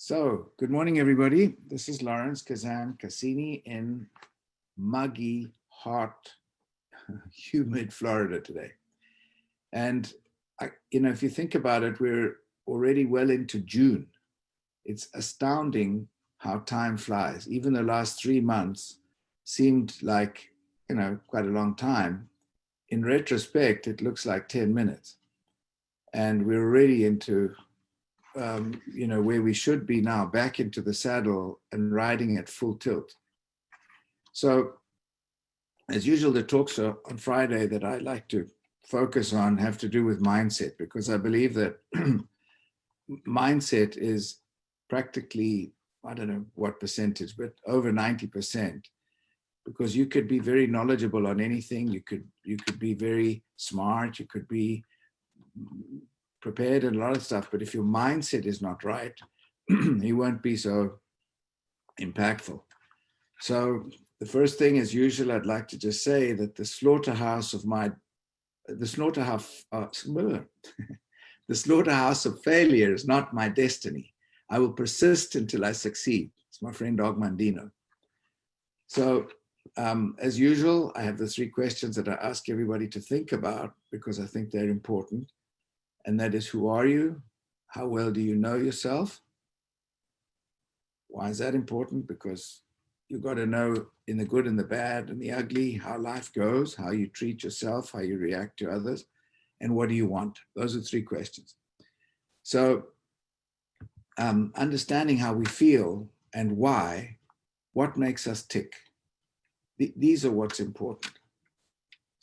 So, good morning, everybody. This is Lawrence Kazan Cassini in muggy, hot, humid Florida today. And, if you think about it, we're already well into June. It's astounding how time flies. Even the last 3 months seemed like, quite a long time. In retrospect, it looks like 10 minutes. And we're already into where we should be now, back into the saddle and riding at full tilt. So, as usual, the talks on Friday that I like to focus on have to do with mindset, because I believe that mindset is practically, I don't know what percentage, but over 90%, because you could be very knowledgeable on anything. You could be very smart. You could be prepared and a lot of stuff, but if your mindset is not right, you won't be so impactful. So the first thing, as usual, I'd like to just say that the slaughterhouse of failure is not my destiny. I will persist until I succeed. It's my friend Og Mandino. So as usual, I have the 3 questions that I ask everybody to think about because I think they're important. And that is, who are you? How well do you know yourself? Why is that important? Because you've got to know, in the good and the bad and the ugly, how life goes, how you treat yourself, how you react to others, and what do you want? Those are 3 questions. So understanding how we feel and why, what makes us tick. These are what's important.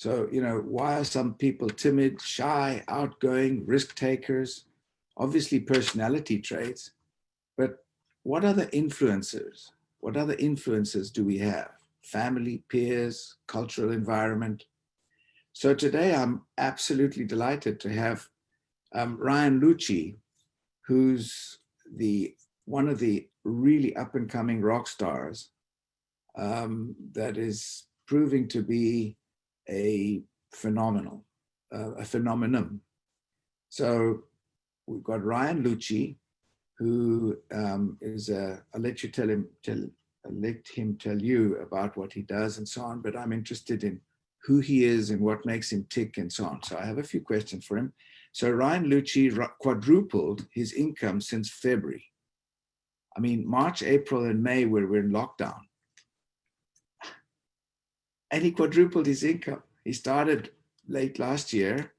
So, why are some people timid, shy, outgoing, risk takers? Obviously personality traits, but what other influencers? What other influences do we have? Family, peers, cultural environment. So today I'm absolutely delighted to have Ryan Lucci, who's one of the really up and coming rock stars that is proving to be a phenomenon. So we've got Ryan Lucci, who is I'll let him tell you about what he does and so on, but I'm interested in who he is and what makes him tick and so on. So I have a few questions for him. So Ryan Lucci quadrupled his income since February. I mean, March, April, and May, where we're in lockdown. And he quadrupled his income. He started late last year.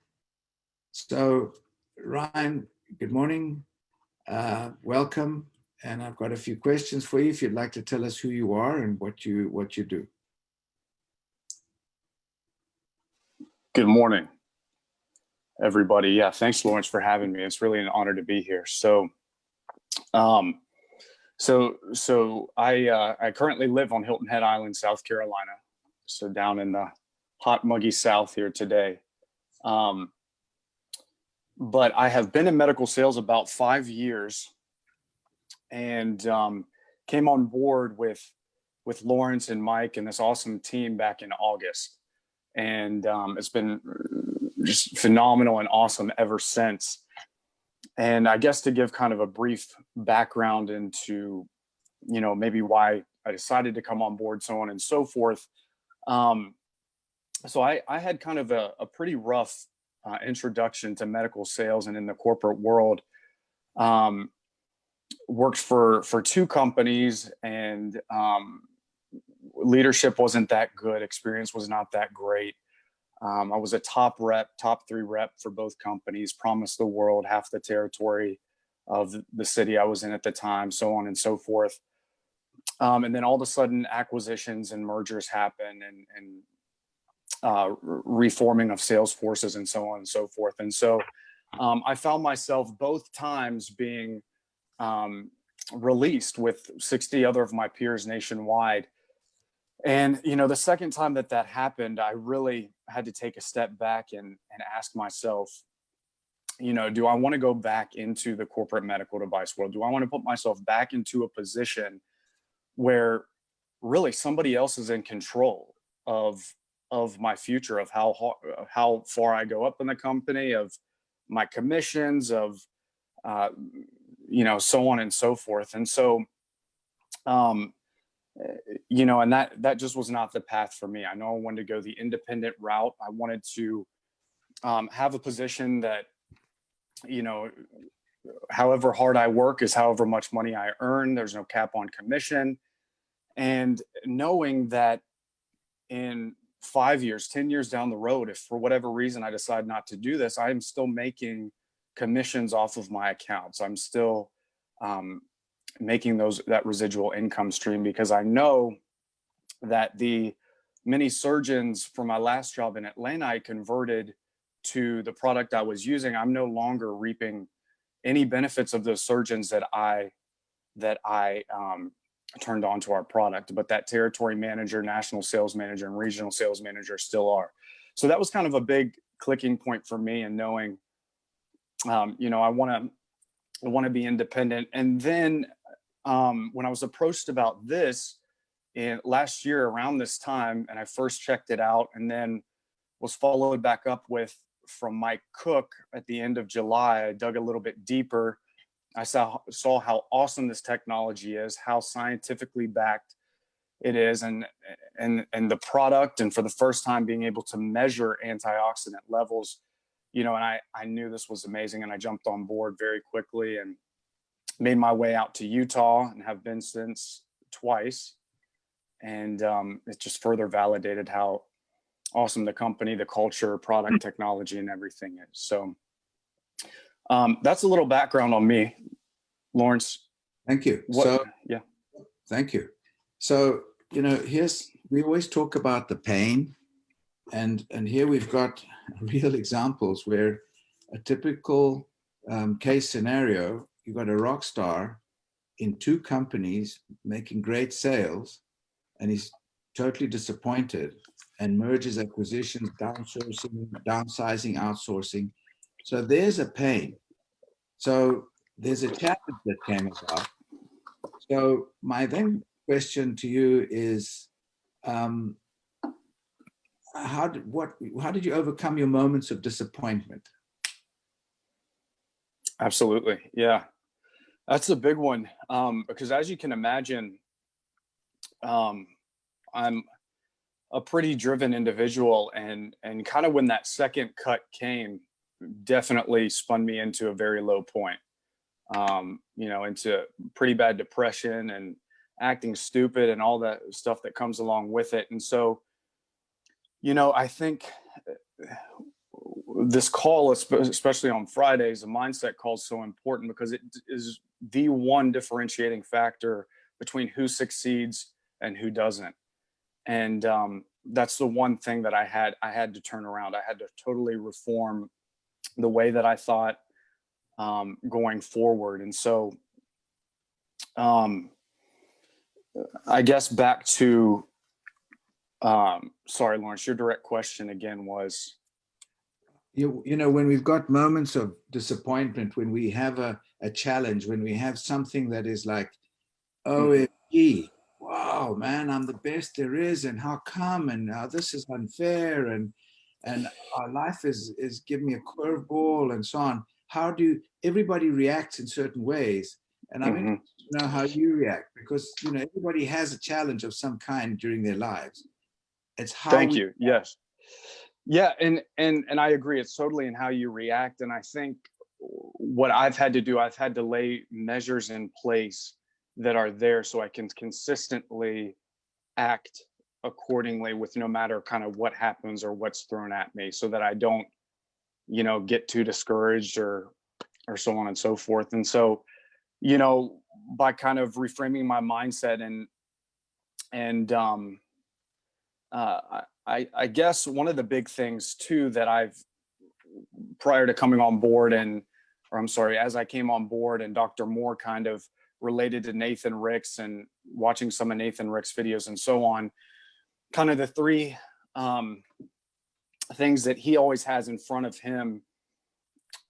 So Ryan, good morning. Welcome. And I've got a few questions for you if you'd like to tell us who you are and what you do. Good morning, everybody. Yeah, thanks, Lawrence, for having me. It's really an honor to be here. So I currently live on Hilton Head Island, South Carolina. So down in the hot, muggy South here today. But I have been in medical sales about 5 years, and came on board with Lawrence and Mike and this awesome team back in August. And it's been just phenomenal and awesome ever since. And I guess to give kind of a brief background into, maybe why I decided to come on board, so on and so forth. So I had kind of a pretty rough introduction to medical sales and in the corporate world. Worked for 2 companies, and leadership wasn't that good. Experience was not that great. I was a top 3 rep for both companies, promised the world half the territory of the city I was in at the time, so on and so forth. And then all of a sudden acquisitions and mergers happen, and reforming of sales forces and so on and so forth. And so I found myself both times being released with 60 other of my peers nationwide. And, the second time that happened, I really had to take a step back and ask myself, do I want to go back into the corporate medical device world? Do I want to put myself back into a position where really somebody else is in control of my future, of how far I go up in the company, of my commissions, of so on and so forth. And so, and that just was not the path for me. I know I wanted to go the independent route. I wanted to have a position that, however hard I work is however much money I earn. There's no cap on commission. And knowing that in 5 years, 10 years down the road, if for whatever reason I decide not to do this, I'm still making commissions off of my accounts. I'm still making that residual income stream, because I know that the many surgeons from my last job in Atlanta, I converted to the product I was using. I'm no longer reaping any benefits of those surgeons that I turned on to our product, but that territory manager, national sales manager, and regional sales manager still are. So that was kind of a big clicking point for me, and knowing, I want to be independent. And then when I was approached about this last year around this time, and I first checked it out, and then was followed back up with from Mike Cook at the end of July. I dug a little bit deeper. I saw how awesome this technology is, how scientifically backed it is, and the product, and for the first time being able to measure antioxidant levels, and I knew this was amazing, and I jumped on board very quickly and made my way out to Utah, and have been since twice. And it just further validated how awesome the company, the culture, product, technology, and everything is. So that's a little background on me, Lawrence. Thank you. Yeah. Thank you. So, we always talk about the pain, and here we've got real examples where a typical case scenario, you've got a rock star in two companies making great sales, and he's totally disappointed, and mergers, acquisitions, downsizing, outsourcing. So there's a pain. So there's a challenge that came about. So my then question to you is, how did you overcome your moments of disappointment? Absolutely. Yeah, that's a big one. Because as you can imagine, I'm a pretty driven individual, and kind of when that second cut came, definitely spun me into a very low point, into pretty bad depression and acting stupid and all that stuff that comes along with it. And so, I think this call, especially on Fridays, the mindset call, is so important, because it is the one differentiating factor between who succeeds and who doesn't. And that's the one thing that I had to turn around. I had to totally reform the way that I thought going forward. And so I guess back to, sorry, Lawrence, your direct question again was? When we've got moments of disappointment, when we have a challenge, when we have something that is like, OMG, wow, man, I'm the best there is, and how come, and this is unfair, and our life is giving me a curveball, and so on. Everybody reacts in certain ways, and I'm interested to know how you react, because everybody has a challenge of some kind during their lives. It's how. Thank you. Yes. Yeah, and I agree. It's totally in how you react. And I think what I've had to do, I've had to lay measures in place that are there so I can consistently act accordingly with no matter kind of what happens or what's thrown at me, so that I don't, get too discouraged or so on and so forth. And so, by kind of reframing my mindset and I guess one of the big things too that prior to coming on board, as I came on board, and Dr. Moore kind of related to Nathan Ricks and watching some of Nathan Ricks' videos and so on, kind of the three things that he always has in front of him,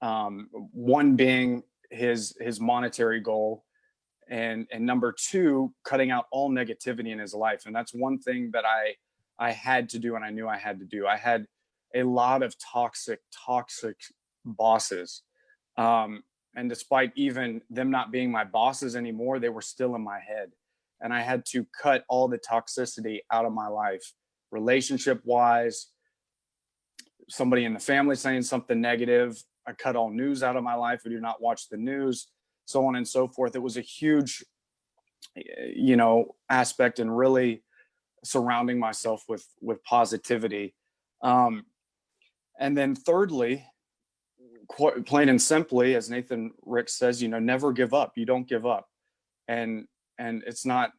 one being his monetary goal, and number two, cutting out all negativity in his life. And that's one thing that I had to do, and I knew I had to do. I had a lot of toxic bosses, And despite even them not being my bosses anymore, they were still in my head. And I had to cut all the toxicity out of my life, relationship wise, somebody in the family saying something negative. I cut all news out of my life. I do not watch the news, so on and so forth. It was a huge, aspect in really surrounding myself with positivity. Um, and then thirdly, quite plain and simply, as Nathan Rick says, never give up. You don't give up. And it's not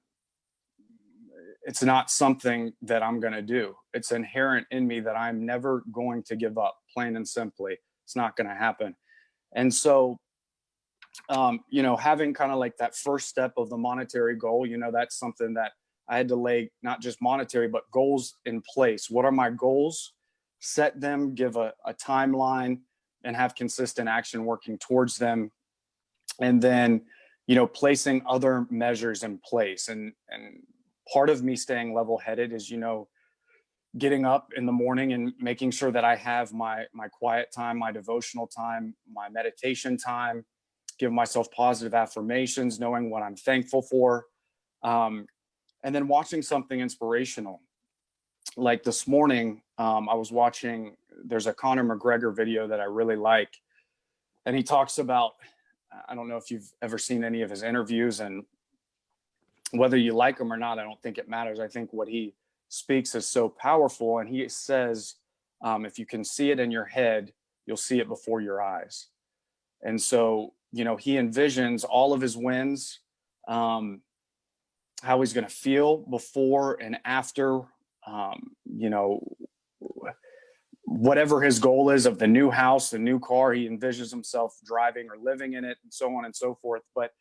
something that I'm going to do. It's inherent in me that I'm never going to give up, plain and simply. It's not going to happen. And so, having kind of like that first step of the monetary goal, that's something that I had to lay not just monetary, but goals in place. What are my goals? Set them, give a timeline, and have consistent action working towards them. And then, placing other measures in place. And part of me staying level-headed is, getting up in the morning and making sure that I have my quiet time, my devotional time, my meditation time, give myself positive affirmations, knowing what I'm thankful for. And then watching something inspirational. Like this morning, I was watching, there's a Conor McGregor video that I really like. And he talks about, I don't know if you've ever seen any of his interviews, and whether you like him or not, I don't think it matters. I think what he speaks is so powerful. And he says, if you can see it in your head, you'll see it before your eyes. And so, he envisions all of his wins, how he's going to feel before and after, whatever his goal is of the new house, the new car, he envisions himself driving or living in it, and so on and so forth. But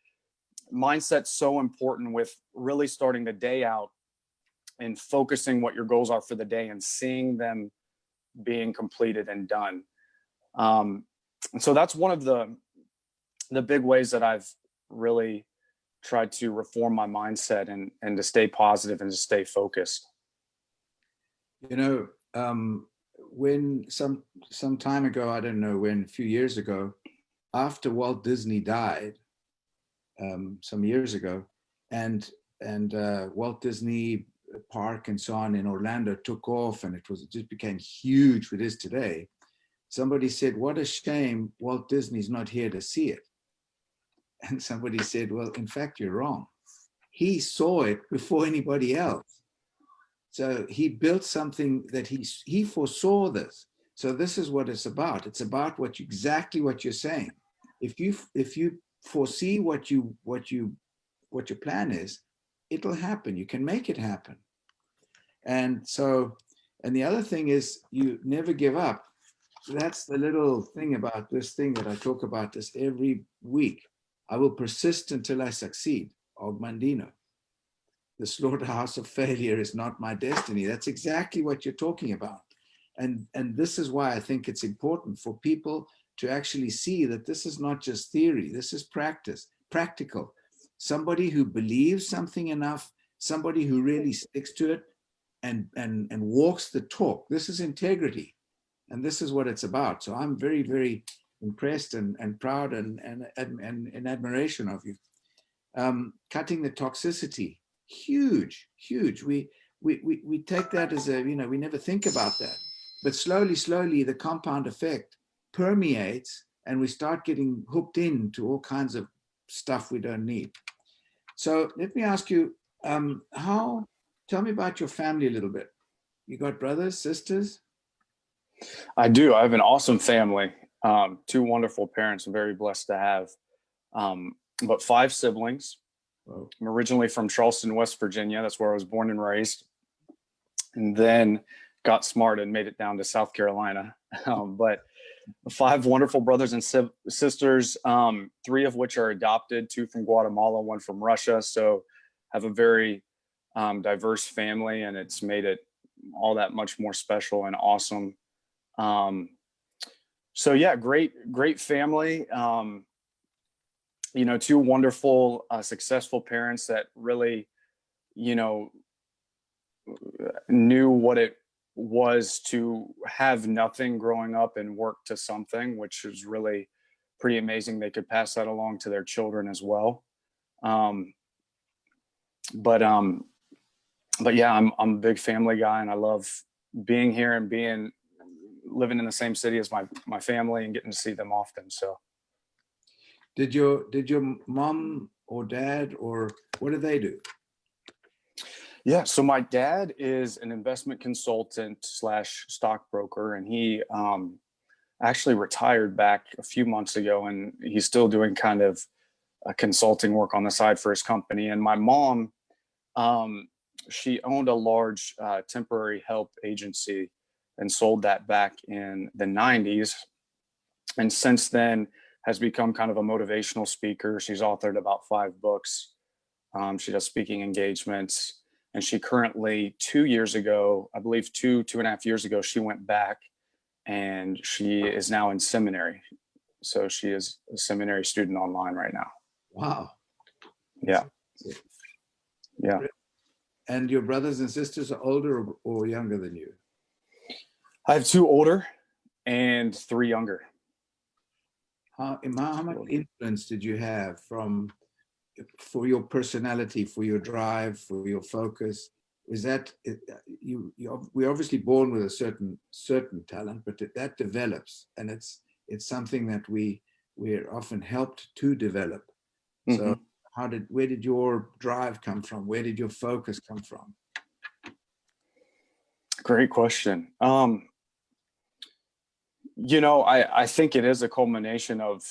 mindset's so important with really starting the day out and focusing what your goals are for the day and seeing them being completed and done. And so that's one of the big ways that I've really tried to reform my mindset and to stay positive and to stay focused. When some time ago, I don't know when, a few years ago, after Walt Disney died, some years ago, and Walt Disney Park and so on in Orlando took off, and it just became huge. It is today. Somebody said, "What a shame Walt Disney's not here to see it." And somebody said, "Well, in fact, you're wrong. He saw it before anybody else. So he built something that he foresaw this. So this is what it's about. It's about exactly what you're saying. If you foresee what your plan is, it'll happen. You can make it happen. And the other thing is, you never give up. So that's the little thing about this thing that I talk about this every week. I will persist until I succeed. Og Mandino. The slaughterhouse of failure is not my destiny. That's exactly what you're talking about. And this is why I think it's important for people to actually see that this is not just theory. This is practical. Somebody who believes something enough, somebody who really sticks to it and walks the talk. This is integrity. And this is what it's about. So I'm very, very impressed and proud and in admiration of you. Cutting the toxicity. Huge. We take that as we never think about that. But slowly, the compound effect permeates and we start getting hooked into all kinds of stuff we don't need. So let me ask you, tell me about your family a little bit. You got brothers, sisters? I do. I have an awesome family. Two wonderful parents I'm very blessed to have. But 5 siblings. I'm originally from Charleston, West Virginia. That's where I was born and raised. And then got smart and made it down to South Carolina. But 5 wonderful brothers and sisters, 3 of which are adopted, 2 from Guatemala, 1 from Russia. So have a very diverse family, and it's made it all that much more special and awesome. So yeah, great family. 2 wonderful, successful parents that really, knew what it was to have nothing growing up and work to something, which is really pretty amazing. They could pass that along to their children as well. Um, but yeah, I'm a big family guy, and I love being here and living in the same city as my family and getting to see them often. So Did your mom or dad, or what do they do? yeah, so my dad is an investment consultant slash stockbroker, and he actually retired back a few months ago, and he's still doing kind of consulting work on the side for his company. And my mom, um, she owned a large temporary help agency and sold that back in the 90s. And since then has become kind of a motivational speaker. She's authored about 5 books. She does speaking engagements. And she currently, 2 years ago, I believe 2.5 years ago, she went back and she is now in seminary. So she is a seminary student online right now. Wow. Yeah. Yeah. And your brothers and sisters are older or younger than you? I have 2 older and 3 younger. How much influence did you have for your personality, for your drive, for your focus? Is that we're obviously born with a certain talent, but that develops, and it's something that we're often helped to develop. So where did your drive come from? Where did your focus come from? Great question. I think it is a culmination of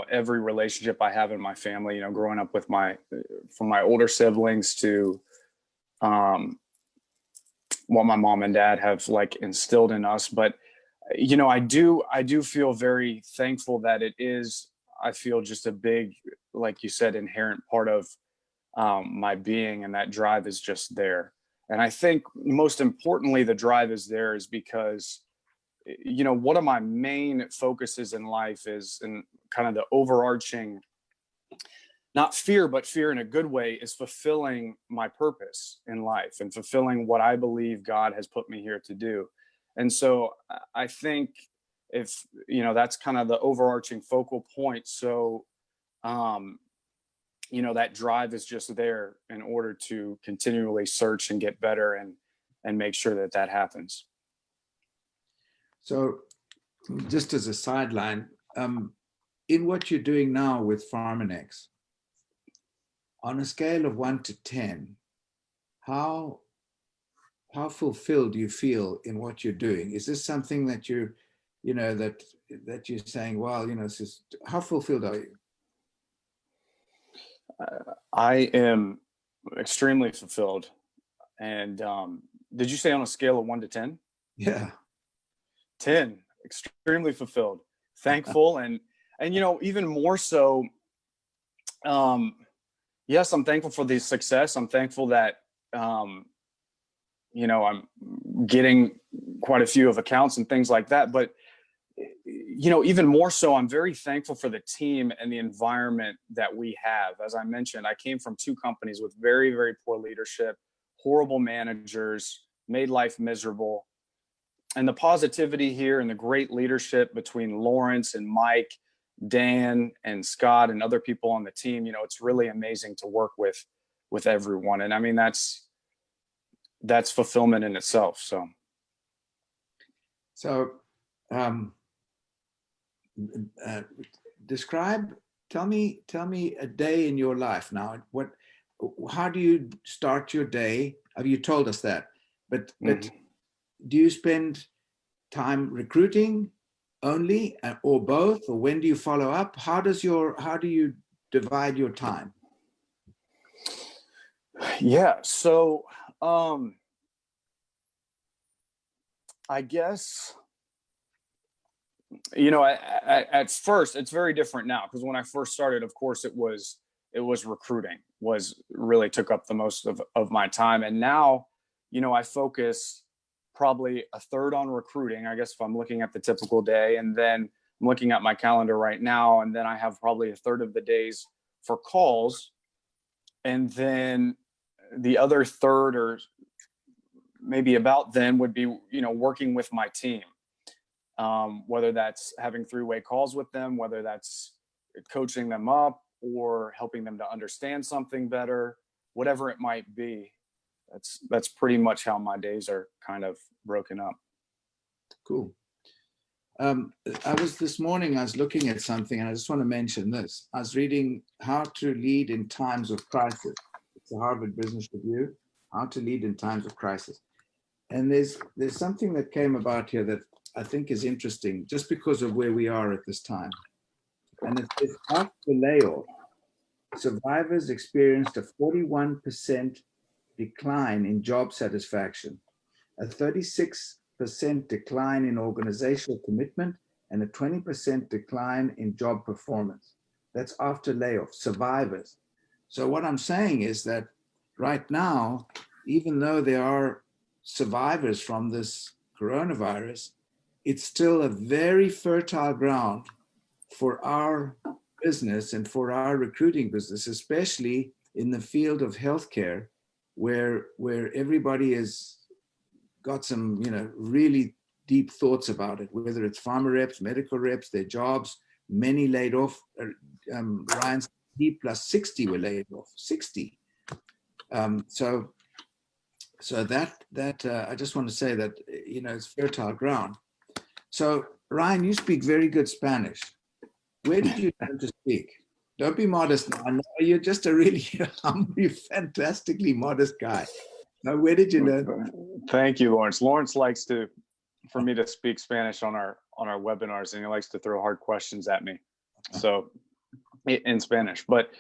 every relationship I have in my family, growing up with from my older siblings to what my mom and dad have like instilled in us. But I do feel very thankful that it is, I feel, just a big, like you said, inherent part of my being, and that drive is just there. And I think most importantly, the drive is there is because one of my main focuses in life is, and kind of the overarching, not fear, but fear in a good way, is fulfilling my purpose in life and fulfilling what I believe God has put me here to do. And so I think if, that's kind of the overarching focal point. So, that drive is just there in order to continually search and get better and make sure that happens. So just as a sideline, in what you're doing now with Pharmanex, on a scale of 1 to 10, how fulfilled do you feel in what you're doing? Is this something that that you're saying, well, how fulfilled are you? I am extremely fulfilled. And did you say on a scale of 1 to 10? Yeah. 10, extremely fulfilled, thankful, and even more so. Yes, I'm thankful for the success. I'm thankful that I'm getting quite a few of accounts and things like that. But even more so, I'm very thankful for the team and the environment that we have. As I mentioned, I came from 2 companies with very, very poor leadership, horrible managers, made life miserable. And the positivity here and the great leadership between Lawrence and Mike, Dan and Scott and other people on the team, it's really amazing to work with everyone. And I mean, that's fulfillment in itself. So tell me a day in your life now. How do you start your day? You told us that, but do you spend time recruiting only, or both, or when do you follow up? How do you divide your time? Yeah, so I guess at first it's very different now, because when I first started, of course, it was recruiting really took up the most of my time. And now I focus probably a third on recruiting, I guess, if I'm looking at the typical day, and then I'm looking at my calendar right now, and then I have probably a third of the days for calls, and then the other third, or maybe about then, would be working with my team. whether that's having three-way calls with them, whether that's coaching them up or helping them to understand something better, whatever it might be. That's pretty much how my days are kind of broken up. Cool. This morning, I was looking at something, and I just want to mention this. I was reading How to Lead in Times of Crisis. It's a Harvard Business Review, How to Lead in Times of Crisis. And there's something that came about here that I think is interesting, just because of where we are at this time. And it says, after the layoff, survivors experienced a 41% decline in job satisfaction, a 36% decline in organizational commitment, and a 20% decline in job performance. That's after layoff, survivors. So what I'm saying is that right now, even though there are survivors from this coronavirus, it's still a very fertile ground for our business and for our recruiting business, especially in the field of healthcare, where everybody has got some, really deep thoughts about it, whether it's pharma reps, medical reps, their jobs, many laid off. Ryan's plus 60 were laid off, 60. So that I just want to say that, it's fertile ground. So Ryan, you speak very good Spanish. Where did you learn to speak? Don't be modest now. I know you're just a really humble, fantastically modest guy. Now, where did you learn? Thank you, Lawrence. Lawrence likes for me to speak Spanish on our webinars, and he likes to throw hard questions at me. So in Spanish, but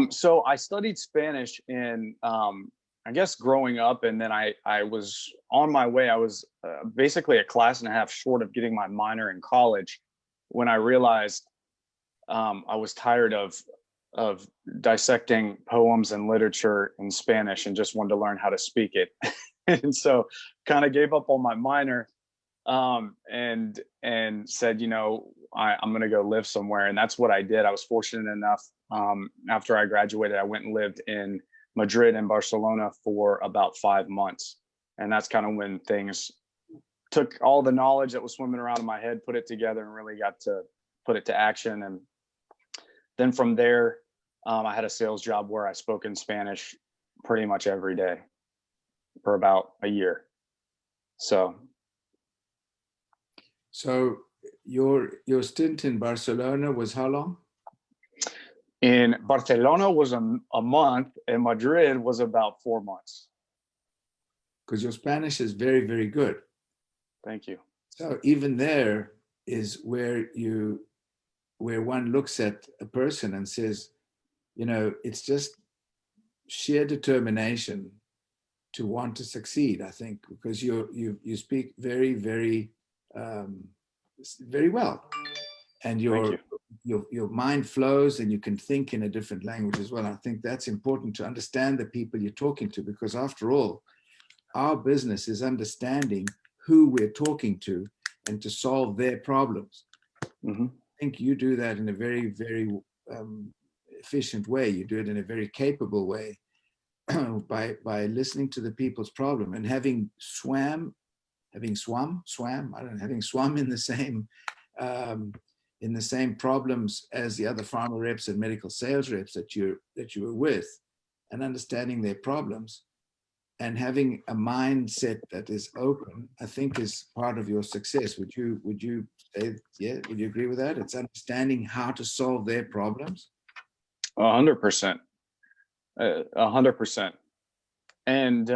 so I studied Spanish in I guess growing up, and then I was on my way. I was basically a class and a half short of getting my minor in college when I realized I was tired of dissecting poems and literature in Spanish and just wanted to learn how to speak it. And so kind of gave up on my minor and said, I'm going to go live somewhere. And that's what I did. I was fortunate enough. After I graduated, I went and lived in Madrid and Barcelona for about 5 months. And that's kind of when things took all the knowledge that was swimming around in my head, put it together, and really got to put it to action. And then from there, I had a sales job where I spoke in Spanish pretty much every day for about a year. So your stint in Barcelona was how long? In Barcelona was a month, and Madrid was about 4 months. Because your Spanish is very, very good. Thank you. So even there is where one looks at a person and says, it's just sheer determination to want to succeed, I think, because you speak very, very, very well. And your mind flows, and you can think in a different language as well. I think that's important to understand the people you're talking to, because after all, our business is understanding who we're talking to and to solve their problems. Mm-hmm. I think you do that in a very, very efficient way. You do it in a very capable way by listening to the people's problem and having swum in the same problems as the other pharma reps and medical sales reps that you were with, and understanding their problems and having a mindset that is open, I think is part of your success. Would you say, yeah, would you agree with that? It's understanding how to solve their problems. 100%. 100%. And,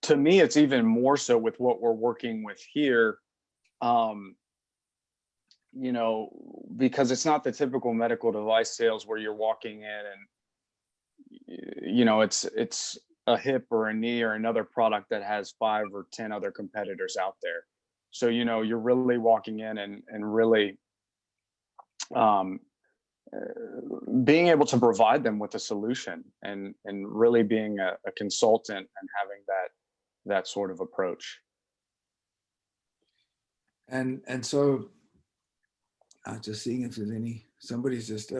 to me, it's even more so with what we're working with here, because it's not the typical medical device sales where you're walking in and, it's a hip or a knee or another product that has 5 or 10 other competitors out there. So, you're really walking in and really being able to provide them with a solution and really being a consultant and having that sort of approach. And so I'm just seeing if there's somebody's just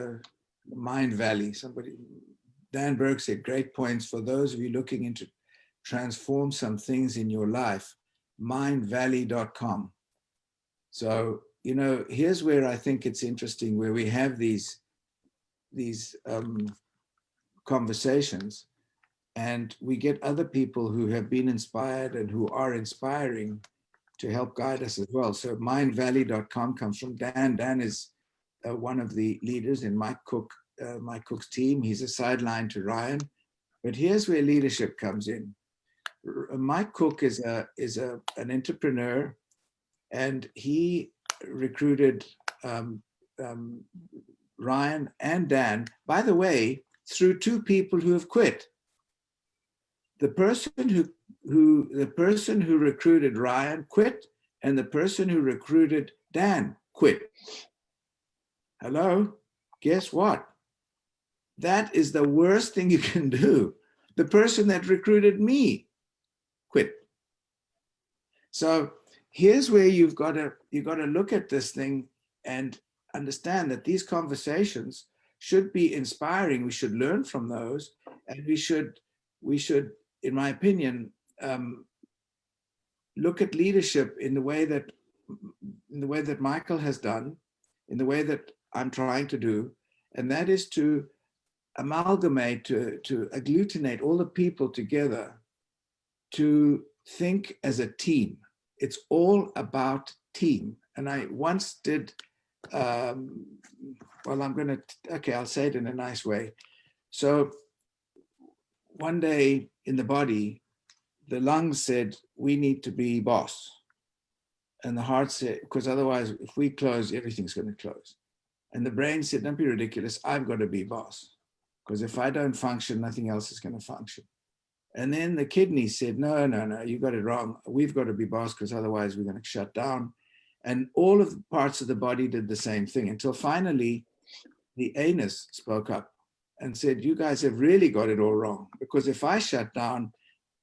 Mind Valley, Dan Burke said, great points for those of you looking into transform some things in your life. mindvalley.com. So, you know, here's where I think it's interesting, where we have these conversations, and we get other people who have been inspired and who are inspiring to help guide us as well. So mindvalley.com comes from Dan. Dan is one of the leaders in Mike Cook's team. He's a sideline to Ryan. But here's where leadership comes in. Mike Cook is an entrepreneur, and he recruited Ryan and Dan, by the way, through two people who have quit. The person who recruited Ryan quit, and the person who recruited Dan quit. Hello? Guess what? That is the worst thing you can do. The person that recruited me quit. So here's where you've got to look at this thing and understand that these conversations should be inspiring. We should learn from those, and we should, in my opinion, look at leadership in the way that Michael has done, in the way that I'm trying to do, and that is to amalgamate, to agglutinate all the people together to think as a team. It's all about team. And I once did, well, I'll say it in a nice way. So one day in the body, the lungs said, we need to be boss. And the heart said, because otherwise, if we close, everything's going to close. And the brain said, don't be ridiculous, I've got to be boss. Because if I don't function, nothing else is going to function. And then the kidney said, no, you got it wrong. We've got to be boss, because otherwise we're going to shut down. And all of the parts of the body did the same thing, until finally the anus spoke up and said, you guys have really got it all wrong, because if I shut down,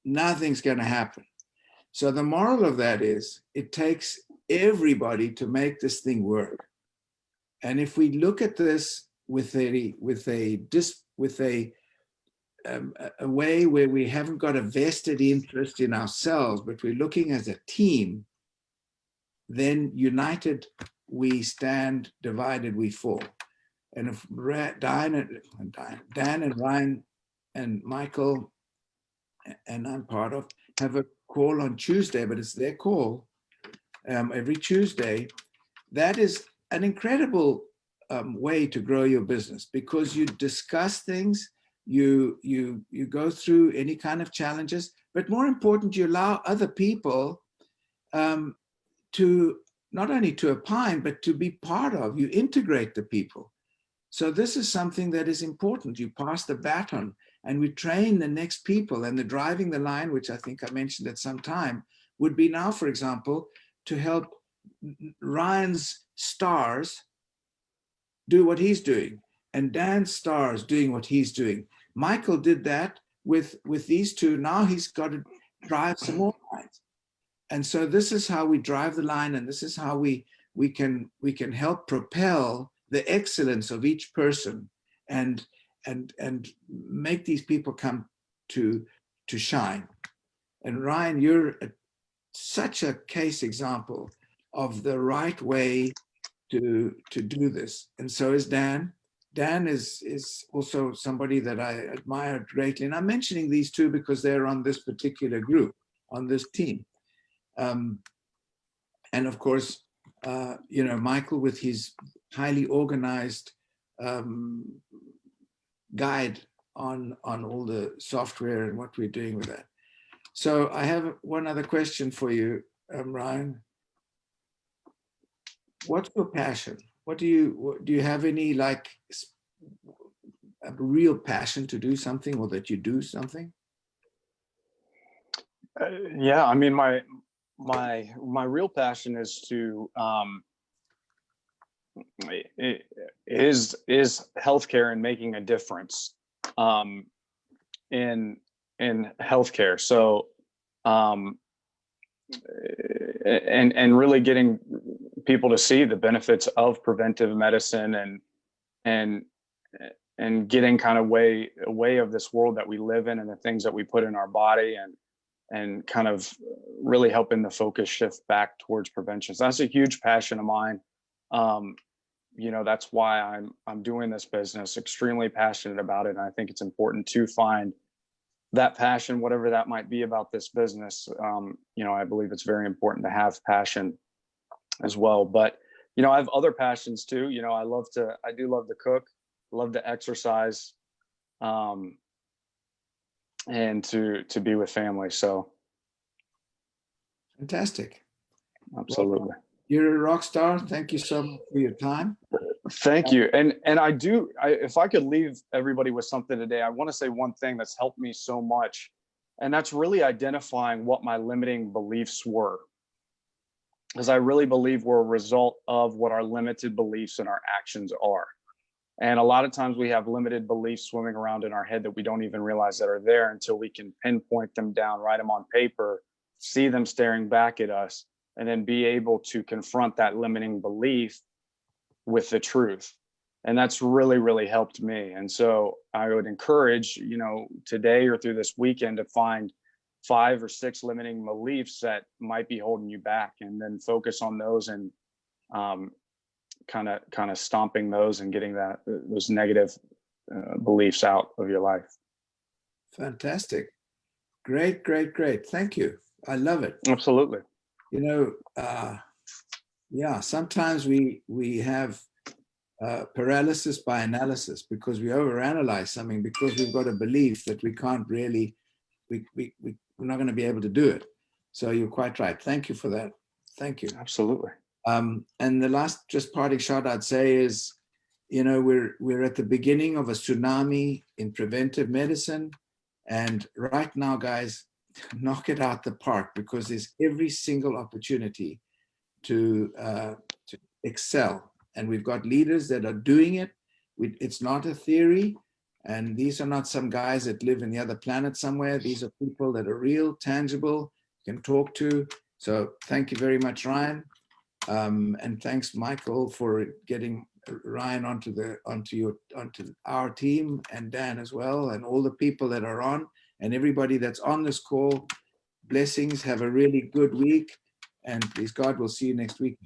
nothing's going to happen. So the moral of that is, it takes everybody to make this thing work. And if we look at this with a way where we haven't got a vested interest in ourselves, but we're looking as a team, then united we stand, divided we fall. And if Dan and Ryan and Michael, and I'm part of, have a call on Tuesday, but it's their call every Tuesday, that is an incredible way to grow your business, because you discuss things, you go through any kind of challenges, but more important, you allow other people to not only to opine, but to be part of, you integrate the people. So this is something that is important. You pass the baton, and we train the next people, and the driving the line, which I think I mentioned at some time, would be now, for example, to help Ryan's stars do what he's doing, and Dan's stars doing what he's doing. Michael did that with these two. Now he's got to drive some more lines. And so this is how we drive the line, and this is how we can help propel the excellence of each person and make these people come to shine. And Ryan, you're such a case example of the right way to do this. And so is Dan. Dan is also somebody that I admire greatly. And I'm mentioning these two because they're on this particular group, on this team. And of course, Michael, with his highly organized guide on all the software and what we're doing with that. So I have one other question for you, Ryan. What's your passion? Do you have any, like, a real passion to do something, or that you do something? Yeah, I mean, my real passion is to is healthcare and making a difference in healthcare. So and really getting people to see the benefits of preventive medicine and getting kind of away of this world that we live in and the things that we put in our body, and kind of really helping the focus shift back towards prevention. So that's a huge passion of mine. That's why I'm doing this business, extremely passionate about it. And I think it's important to find that passion, whatever that might be about this business. I believe it's very important to have passion as well. But, I have other passions too. I do love to cook, love to exercise, and to be with family. So. Fantastic. Absolutely. Well, you're a rock star. Thank you so much for your time. Thank you. And if I could leave everybody with something today, I want to say one thing that's helped me so much. And that's really identifying what my limiting beliefs were. Because I really believe we're a result of what our limited beliefs and our actions are. And a lot of times we have limited beliefs swimming around in our head that we don't even realize that are there until we can pinpoint them down, write them on paper, see them staring back at us, and then be able to confront that limiting belief with the truth. And that's really, really helped me. And so I would encourage, today or through this weekend to find 5 or 6 limiting beliefs that might be holding you back, and then focus on those and kind of stomping those and getting those negative beliefs out of your life. Fantastic. Great. Thank you. I love it. Absolutely. Sometimes we have paralysis by analysis because we overanalyze something because we've got a belief that we can't really, we're not going to be able to do it. So you're quite right. Thank you for that. Thank you. Absolutely. And the last just parting shot I'd say is, we're at the beginning of a tsunami in preventive medicine. And right now, guys, knock it out the park, because there's every single opportunity to excel. And we've got leaders that are doing it. It's not a theory. And these are not some guys that live in the other planet somewhere. These are people that are real, tangible, you can talk to. So thank you very much, Ryan. And thanks, Michael, for getting Ryan onto our team, and Dan as well, and all the people that are on, and everybody that's on this call. Blessings. Have a really good week, and please God, we'll see you next week.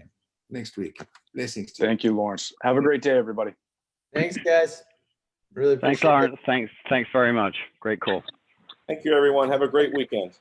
Blessings. Thank you, Lawrence. Have a great day, everybody. Thanks, guys. Really appreciate Thanks, Lawrence. Thanks very much. Great call. Thank you, everyone. Have a great weekend.